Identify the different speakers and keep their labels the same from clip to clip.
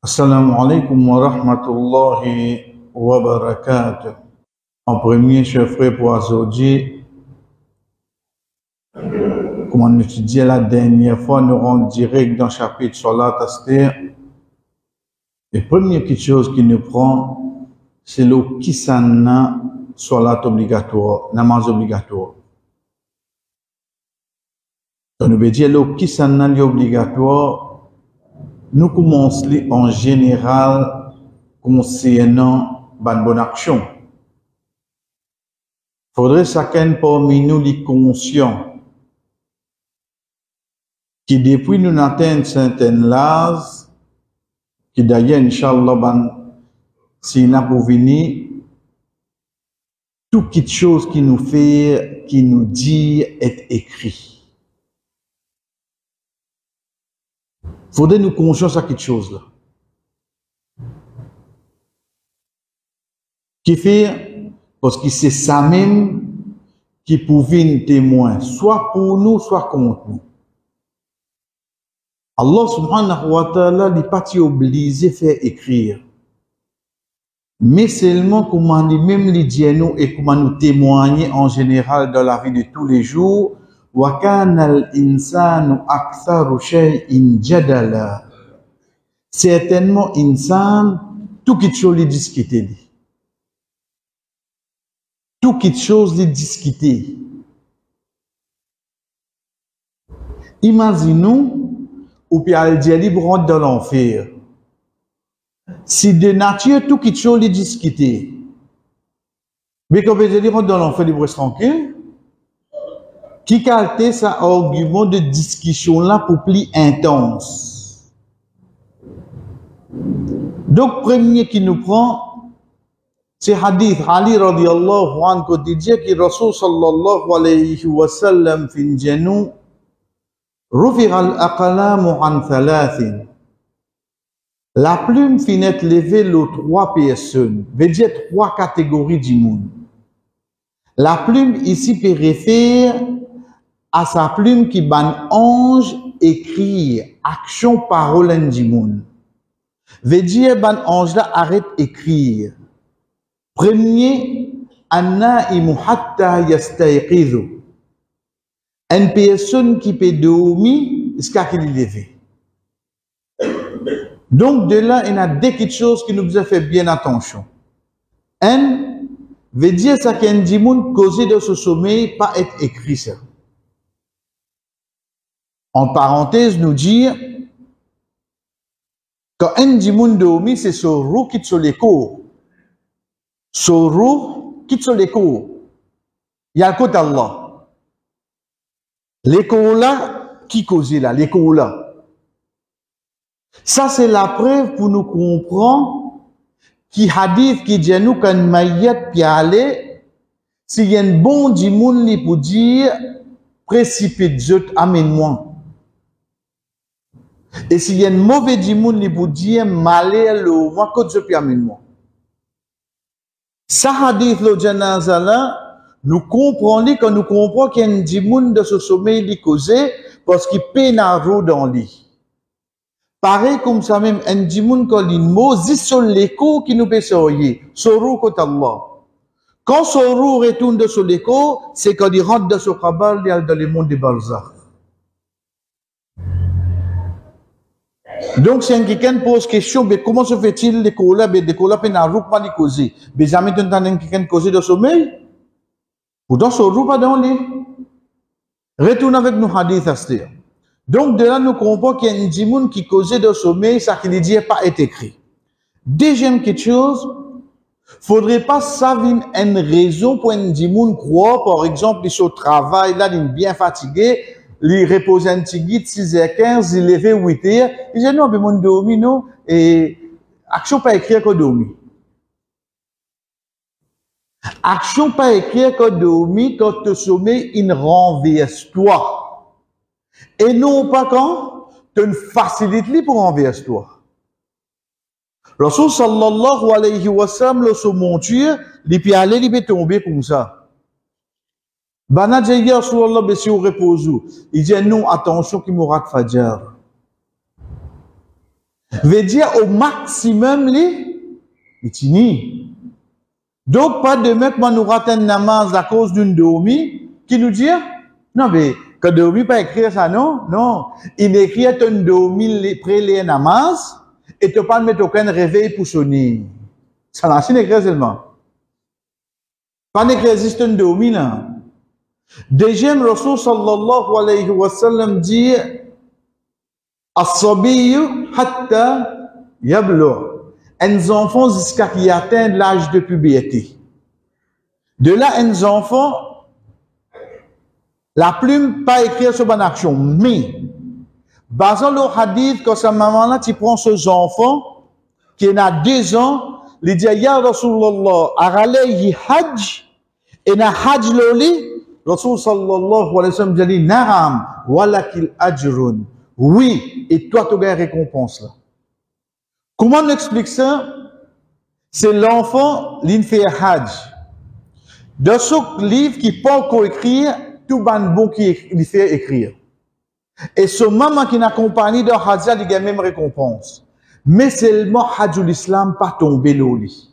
Speaker 1: Assalamu alaikum wa rahmatullahi wa barakatuh. En premier, chers frères, pour aujourd'hui, comme on étudiait la dernière fois, nous rendons direct dans le chapitre sur la Astir. Et première petite chose qui nous prend, c'est le kisana sur la obligatoire, namaz obligatoire. Donc, nous veut dire le kisana obligatoire. Nous commençons en général concernant une bonne action. Il faudrait chacun parmi nous les conscient qui depuis nous atteignons certaines l'âge, qui d'ailleurs, Inch'Allah, si nous pour venir, toute petite chose qui nous fait, qui nous dit, est écrit. Il faudrait nous conscience à quelque chose là. Qui fait, parce que c'est ça même qui pouvait témoin, soit pour nous, soit contre nous. Allah subhanahu wa ta'ala n'est pas obligé de faire écrire. Mais seulement comment lui-même les dit nous et comment nous témoigner en général dans la vie de tous les jours. وَكَانَ الْإِنسَانُ أَكْثَرُ شَيْءٍ جَدَلًا. Certainement, insan, tout quelque chose les discuter. Tout quelque chose les discuter. Imaginons, ou puis al dire libre rentre dans l'enfer. Si de nature, tout quelque chose les discuter. Mais quand on dire rentre dans l'enfer, libre tranquille. Qui calque sa argument de discussion là pour plus intense. Donc, premier qui nous prend, c'est hadith Ali radiyallahu anhu qui dit que Rasul sallallahu alayhi wa sallam fin janu rufi'a al-aqlamu an thalathin. La plume finit levée les trois personnes, veut dire trois catégories du monde. La plume ici peut référer à sa plume qui ban ange écrit action parole en du monde. Veut dire ban ange là arrête écrire. Premier, an-na'imu hatta yastayqizu. Une personne qui peut dormir jusqu'à qu'il lève. Donc de là, il y a deux petites choses qui nous ont fait bien attention. Un, veut dire ça qu'un du monde causé de ce sommeil pas être écrit ça. En parenthèse, nous dire, quand un dimoun dormi, c'est ce roux qui te l'écho. Ce roux qui te l'écho. Il y a le côté Allah. L'écho là, qui cause là? L'écho là. Ça, c'est la preuve pour nous comprendre qui hadith qui dit nous quand maïyat pi aller, s'il y a un bon dimoun li pour dire, précipite zut, amène-moi. Et s'il y a un mauvais dimoun li pour dire malheur le moi que je peux amener moi. Ça hadith le janaza là nous comprenons quand nous comprenons qu'il y a un dimoun de ce sommeil li causé parce qu'il peine à roue dans lit. Pareil comme ça même un dimoun quand il mot sur l'écho qui nous peut soyer sur côté Allah. Quand ce roue retourne de ce l'écho, c'est quand il rentre dans ce kabal il y a dans le monde des barzakh. Donc, si quelqu'un pose question, mais comment se fait-il les colas, mais des colas peine à roue pas les causer, mais jamais t'entends quelqu'un causer de sommeil? Pourtant, ce roue pas dans les. Retourne avec nos hadiths à ce. Donc, de là, nous comprenons qu'il y a un djimoun qui causait de sommeil, ça qui ne dit pas être écrit. Deuxième quelque chose, faudrait pas savoir une raison pour un djimoun croire, par exemple, il est au travail, là, il est bien fatigué, il repose un petit guide 6h15, il levé 8h, il dit non, mais mon dormi, non, et action pas écrire que dormi. Action pas écrire que dormi, quand tu sommeil, il renverse toi. Et non pas quand tu une facilité pour renverser toi. Rasul sallallahu alayhi wa sallam, le monture, il peut aller, il peut tomber comme ça. Bana Jaya Rasulallah besi au repos. Il dit non, attention qui mourra de Fajr. Veut dire au maximum les tini. Donc pas de mettre nous rater une namaz à cause d'une dormi qui nous dit non mais que dormi pas écrire ça non il écrit un dormi près les namaz et tu pas mettre aucun réveil pour sonner ça n'a pas écrit seulement pas existe un dormi là. Deuxième Rasul sallallahu alayhi wa sallam dit as-sabiyu hatta yablu. Un enfant jusqu'à qui atteignent l'âge de puberté. De là, un enfant, la plume pas écrire sur une action, mais, basant le hadith, quand sa maman-là, tu prends ce enfant, qui a 2 ans, il dit, ya Rasulallah, alayhi hajj, et na hajj loli, Rasul sallallahu alayhi wa sallam dit, naram, walakil ajrun. Oui, et toi, tu as récompense là. Comment on explique ça? C'est l'enfant, il fait hajj. Dans ce livre qui peut encore écrire, tout le bon qui il fait écrire. Et ce maman qui n'accompagne de hajj, il a même récompense. Mais seulement hajjul islam pas tombé l'oli.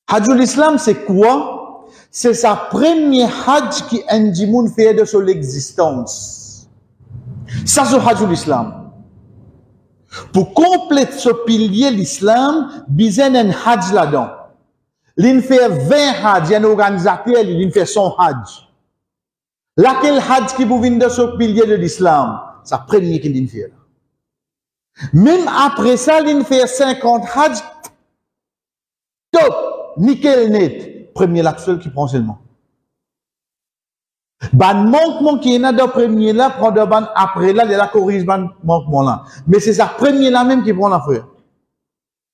Speaker 1: Hajjul islam c'est quoi? C'est sa première hajj qui un djimoun fait de son existence. Ça c'est hajjul islam. Pour compléter ce pilier l'islam, besoin d'un hajj là-dedans. Il fait 20 hajj, un organisateur, il fait 100 hajj. Laquelle hajj qui vous vient de ce pilier de l'islam? C'est la première qu'il fait. Même après ça, il fait 50 hajj. Top, nickel net. Premier là, seul qui prend seulement. Ban manquement qui est là dans premier là, prend de ban après là, il la corrige ban manquement là. Mais c'est ça premier là même qui prend l'affaire.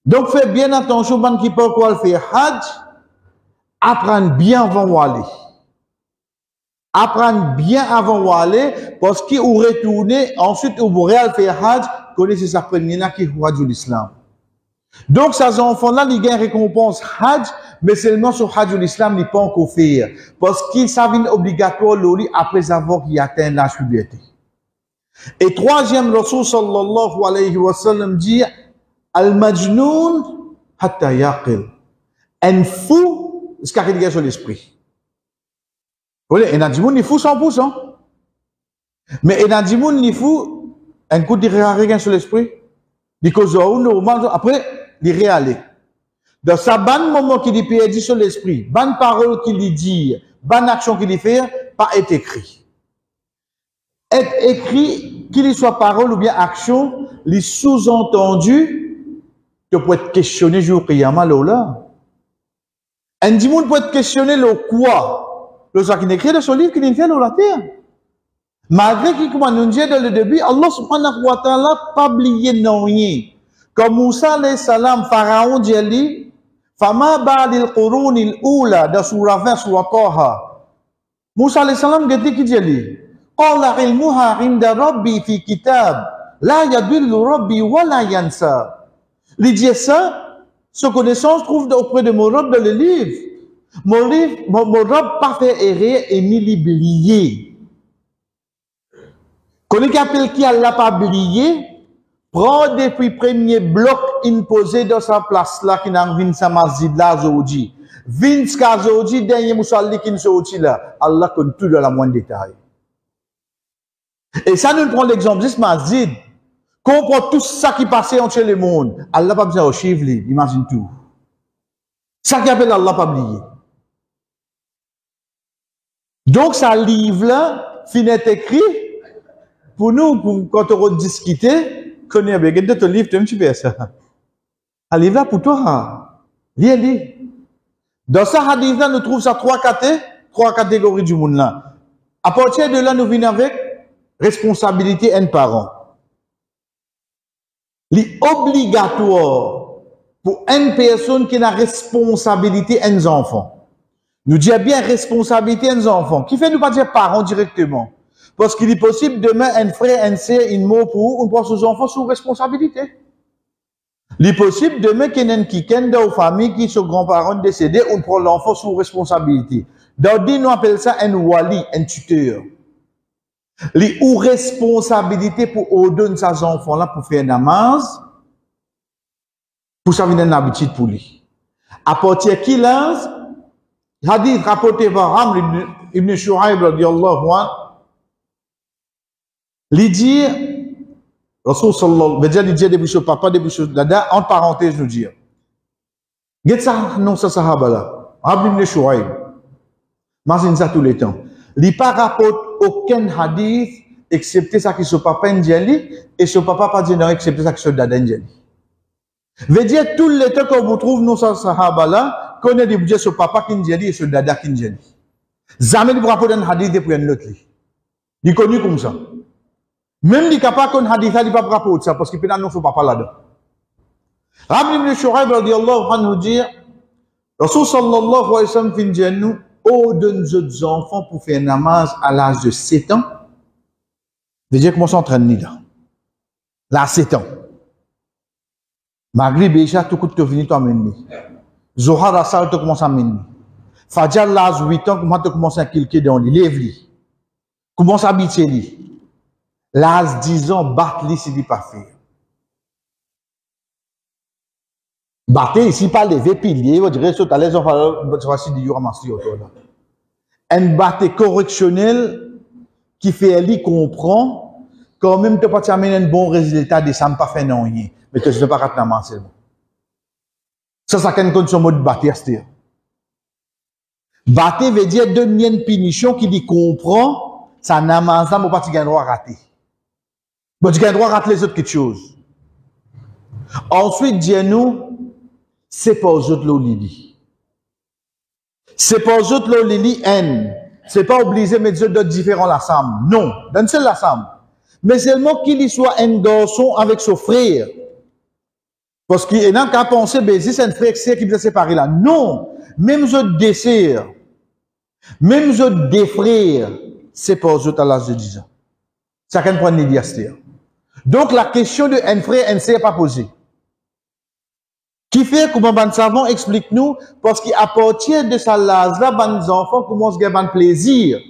Speaker 1: Donc faites bien attention ban qui peut quoi le faire hajj, apprendre bien avant d'aller. Apprendre bien avant d'aller parce qu'il ou retourner ensuite au réel faire hajj, connaissez ça premier là qui voit de l'islam. Donc ces enfants là ils gagnent récompense hajj. Mais seulement sur Hajj l'Islam n'est pas encore fait. Parce qu'il s'avère obligatoire l'oli après avoir qu'il atteint l'âge puberté. Et troisième, Rasul sallallahu alayhi wa sallam dit Al-Majnoun hatta yaqil. Un fou, ce qu'il y a sur l'esprit. Vous voyez, un djimoun, il fou 100%. Mais un djimoun, il fou, un coup de rien sur l'esprit. Il cause normal, après, il réalise. Dans sa bonne moment qu'il dit perdu sur l'esprit, bonne parole qu'il dit, bonne action qu'il fait, pas être écrit. Être écrit, qu'il soit parole ou bien action, les sous-entendus, tu peux être questionné jour qiyamah là. Un dimoun peut être questionné le quoi? Le ça qui écrit dans son livre qu'il fait dans la terre. Malgré qu'il commence à nous dire dans le début, Allah subhanahu wa ta'ala pas oublié non rien. Comme Moussa alayhi salam, Pharaon dit, Fama ba'dil qurunil ula da surah 20 surah Taha. Musa alayhi salam gati ki jali. Qala ilmuha inda rabbi fi kitab. La yadullu rabbi wa la yansa. Il dit ça, ce connaissance trouve auprès de mon Rabb dans le livre. Mon Rabb pas fait errer et ni l'oublier. Connais qu'appelle qui Allah pas oublié? Prends depuis premier bloc imposé dans sa place là qui n'a vin sa masjid là aujourd'hui. Vin ska aujourd'hui dernier musalli qui sorti là. Allah connaît tout dans la moindre détail. Et ça nous prend l'exemple juste masjid. Comprend tout ça qui passait entre les mondes. Allah pas besoin de chiffre, imagine tout. Ça qui appelle Allah pas oublié. Donc ça livre là finit écrit pour nous quand on discuter. Connais bien, regarde ton livre, tu me dis ça. Un livre là pour toi, viens lire. Dans ce hadith là, nous trouvons ça trois catégories du monde là. À partir de là, nous venons avec responsabilité un parent. L'obligatoire pour une personne qui a responsabilité un enfant. Nous disons bien responsabilité un enfant. Qui fait nous pas dire parent directement. Parce qu'il est possible demain, un frère, un sœur, une mot pour on prend ses enfants sous responsabilité. Il est possible demain qu'il y ait un quiquin dans une famille qui sont grands-parents décédés, on prend l'enfant sous responsabilité. Dans le nous appelle ça un wali, un tuteur. Les ou responsabilité pour ordonner ses enfants là pour faire namaz, Pour ça, il y a une habitude pour lui. À partir de qui lance, hadith rapporté par Amr ibn Shu'aib, radiyallahu anhu, il dit, Rasul sallallahu alayhi wa sallam, il dit depuis ce papa, depuis ce dada, en parenthèse, nous dire. Qu'est-ce ça, non, ça, sahaba là, Amr ibn Shu'aib, mais ça tous les temps. Il ne rapporte aucun hadith, excepté ça qui se papa Ndjali, et ce papa pas dit non, excepté ça qui se dada Ndjali. Veut dire, tous les temps qu'on vous trouve, nous, ça, sahaba là, qu'on a dit, ce papa qui Ndjali et ce dada qui Ndjali. Jamais il ne rapporte un hadith depuis un autre. Il est connu comme ça. Même les capables qu'on hadith, il ne peut pas rapporter ça, parce qu'il peut pas non, ce papa là-dedans. Amr ibn Shu'aib, radiyallahu anhu, dit, Rasul sallallahu alayhi wa sallam, fin djennou, oh, de nos enfants pour faire namaz à l'âge de 7 ans. Veut dire comment s'entraîne là. Là, à 7 ans. Maghrib, Isha, tout coûte te venir toi mener. Zohar, Asal, te commence à mener. Fajr, l'âge de 8 ans, comment te commence à cliquer dans lui, lève-lui. Commence à habiter lui. L'âge 10 ans, battre-lui si il pas fait. Battre ici, pas lever pilier, vous direz, sur ta les enfants, voici du ramasser autour là. Un battre correctionnel qui fait lui comprend, quand même, tu peux pas amener un bon résultat de ça, pas fait non rien. Mais tu ne sais pas quand tu seulement. Ça, ça qu'une condition mode battre, c'est-à-dire. Battre veut dire donner une punition qui lui comprend, ça n'a pas de droit à rater. Bon, tu as le droit à rater les autres quelque chose. Ensuite, dis-nous, c'est pas aux autres l'olili. C'est pas aux autres l'olili N. C'est pas obligé de mettre d'autres différents l'ensemble. Non, d'un seul l'ensemble. Mais seulement qu'il soit un garçon avec son frère. Parce qu'il n'a qu'à penser, ben, si c'est un frère qui peut se séparer là. Non. Même je dessert. Même je défrère. C'est pas aux autres à l'âge de 10 ans. Chacun prend une diastère. Donc la question de un frère, un sœur pas posée. Qui fait comment ban savant explique-nous parce qu'à partir de ça l'âge-là, ban enfants commencent à avoir plaisir.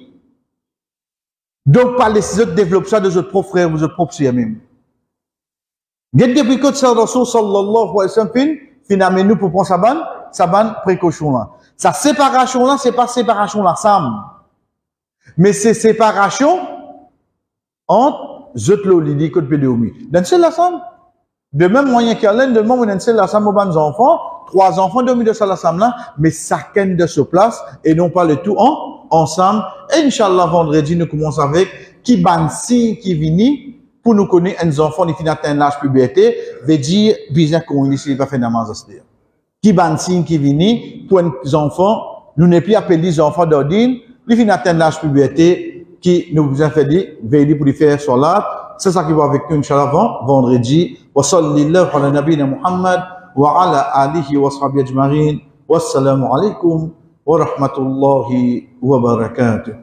Speaker 1: Donc, pas les autres développent ça de votre propre frère ou de votre propre sœur même. Depuis que ça, Rasul sallallahu alayhi wa sallam, finalement, nous, pour prendre sa bonne précaution là. Sa séparation là, c'est pas séparation là, Sam. Mais c'est séparation entre Zotlo Lidi, Côte Pédéomi. Dans ce là, Sam. De même moyen qu'il y a l'un de même, on a un la Sam aux bonnes enfants, 3 enfants, 2 de ça la Sam là, mais chacun de ce place, et non pas le tout ensemble. Et Inch'Allah, vendredi, nous commençons avec qui ban signe qui vini pour nous connaître un enfant qui finit atteindre l'âge puberté, veut dire, bien qu'on ici, va faire namaz à se dire. Qui ban signe qui vini pour un enfant, nous n'est plus appelé les enfants d'ordine, qui finit atteindre l'âge puberté, qui nous a fait dire, veillez pour lui faire salat. C'est ça qui va avec nous, Inch'Allah, vendredi. Wa sallallahu ala nabina Muhammad wa ala alihi wa sahbihi ajma'in. Wassalamu alaikum wa rahmatullahi wa barakatuh.